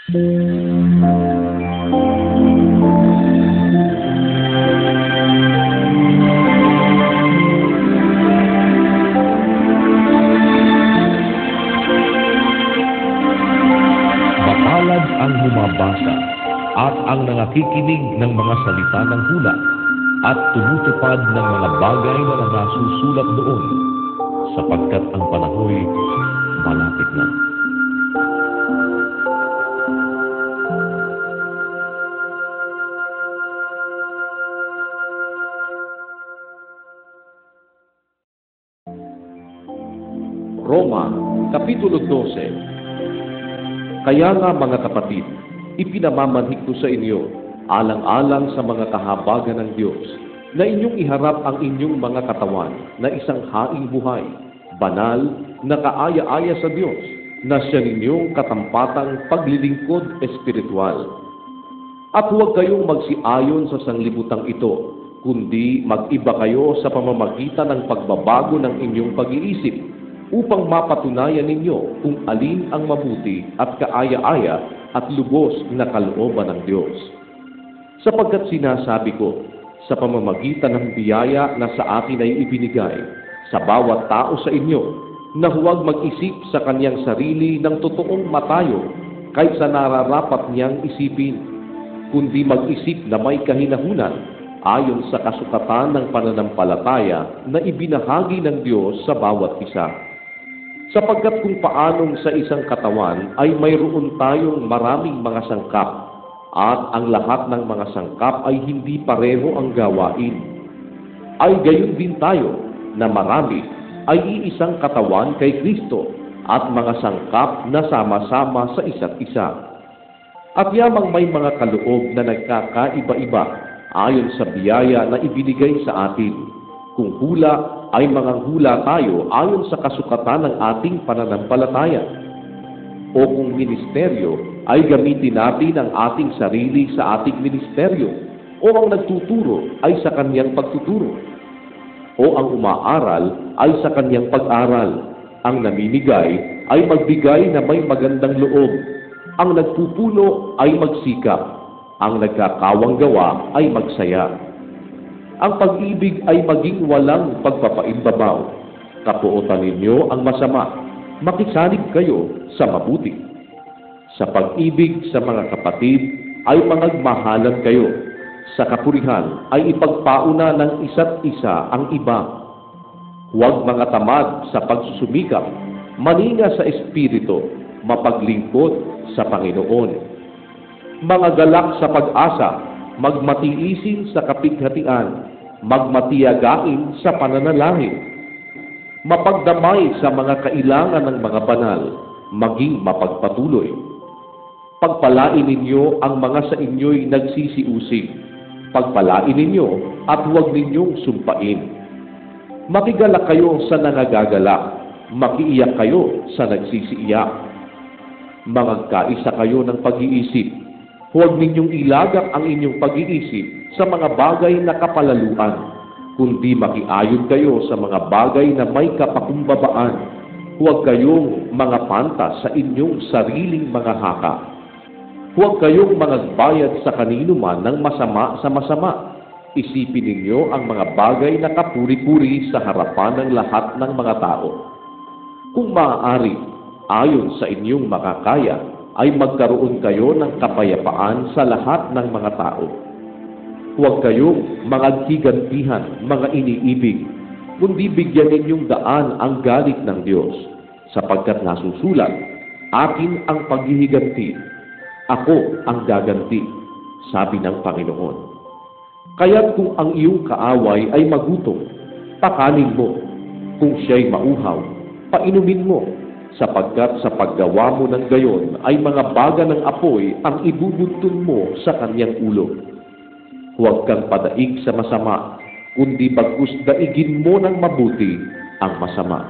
Mapalad ang bumabasa at ang nangakikinig ng mga salita ng hula at tumutupad ng mga bagay na nasusulat doon, sapagkat ang panahoy malapit na. Roma, Kapitulo 12. Kaya nga mga kapatid, ipinamamanhik ko sa inyo, alang-alang sa mga kahabagan ng Diyos, na inyong iharap ang inyong mga katawan na isang haing buhay, banal, na kaaya-aya sa Diyos, na siya ninyong katampatang paglilingkod espiritual. At huwag kayong magsiayon sa sanglibutang ito, kundi mag-iba kayo sa pamamagitan ng pagbabago ng inyong pag-iisip, upang mapatunayan ninyo kung alin ang mabuti at kaaya-aya at lubos na kalooban ng Diyos. Sapagkat sinasabi ko, sa pamamagitan ng biyaya na sa akin ay ibinigay sa bawat tao sa inyo, na huwag mag-isip sa kanyang sarili ng totoong matayo kaysa nararapat niyang isipin, kundi mag-isip na may kahinahunan ayon sa kasukatan ng pananampalataya na ibinahagi ng Diyos sa bawat isa. Sapagkat kung paanong sa isang katawan ay mayroon tayong maraming mga sangkap, at ang lahat ng mga sangkap ay hindi pareho ang gawain, ay gayon din tayo na marami ay iisang katawan kay Kristo at mga sangkap na sama-sama sa isa't isa. At yamang may mga kaloob na nagkakaiba-iba ayon sa biyaya na ibinigay sa atin. Kung hula ay manganghula tayo ayon sa kasukatan ng ating pananampalataya. O kung ministeryo, ay gamitin natin ang ating sarili sa ating ministeryo. O ang nagtuturo ay sa kanyang pagtuturo. O ang umaaral ay sa kanyang pag-aral. Ang namimigay ay magbigay na may magandang loob. Ang nagpupuno ay magsikap. Ang nagkakawang gawa ay magsaya. Ang pag-ibig ay maging walang pagpapaimbabaw. Kapuotan ninyo ang masama. Makisalig kayo sa mabuti. Sa pag-ibig sa mga kapatid ay mangagmahalan kayo. Sa kapurihan ay ipagpauna ng isa't isa ang iba. Huwag mga tamad sa pagsusumikap. Maninga sa espiritu. Mapaglingkod sa Panginoon. Mga galak sa pag-asa. Magmatiisin sa kapighatian, magmatiyagain sa pananalangin, mapagdamay sa mga kailangan ng mga banal, maging mapagpatuloy. Pagpalain ninyo ang mga sa inyo'y nagsisiusig, pagpalain ninyo at huwag ninyong sumpain. Makigalak kayo sa nangagagalak, makiiyak kayo sa nagsisiiyak. Mangagkaisa kayo ng pag-iisip. Huwag ninyong ilagak ang inyong pag-iisip sa mga bagay na kapalaluan, kundi makiayon kayo sa mga bagay na may kapakumbabaan. Huwag kayong mga pantas sa inyong sariling mga haka. Huwag kayong magbayad sa kanino man ng masama sa masama. Isipin ninyo ang mga bagay na kapuri-puri sa harapan ng lahat ng mga tao. Kung maaari, ayon sa inyong makakaya, ay magkaroon kayo ng kapayapaan sa lahat ng mga tao. Huwag kayong mga gigantihan, mga iniibig, kundi bigyan ninyong daan ang galit ng Diyos, sapagkat nasusulat, akin ang paghihiganti, ako ang gaganti, sabi ng Panginoon. Kaya't kung ang iyong kaaway ay magutom, pakanin mo. Kung siya'y mauhaw, painumin mo. Sapagkat sa paggawa mo ng gayon ay mga baga ng apoy ang ibubuntun mo sa kanyang ulo. Huwag kang padaig sa masama, kundi bagkus daigin mo ng mabuti ang masama.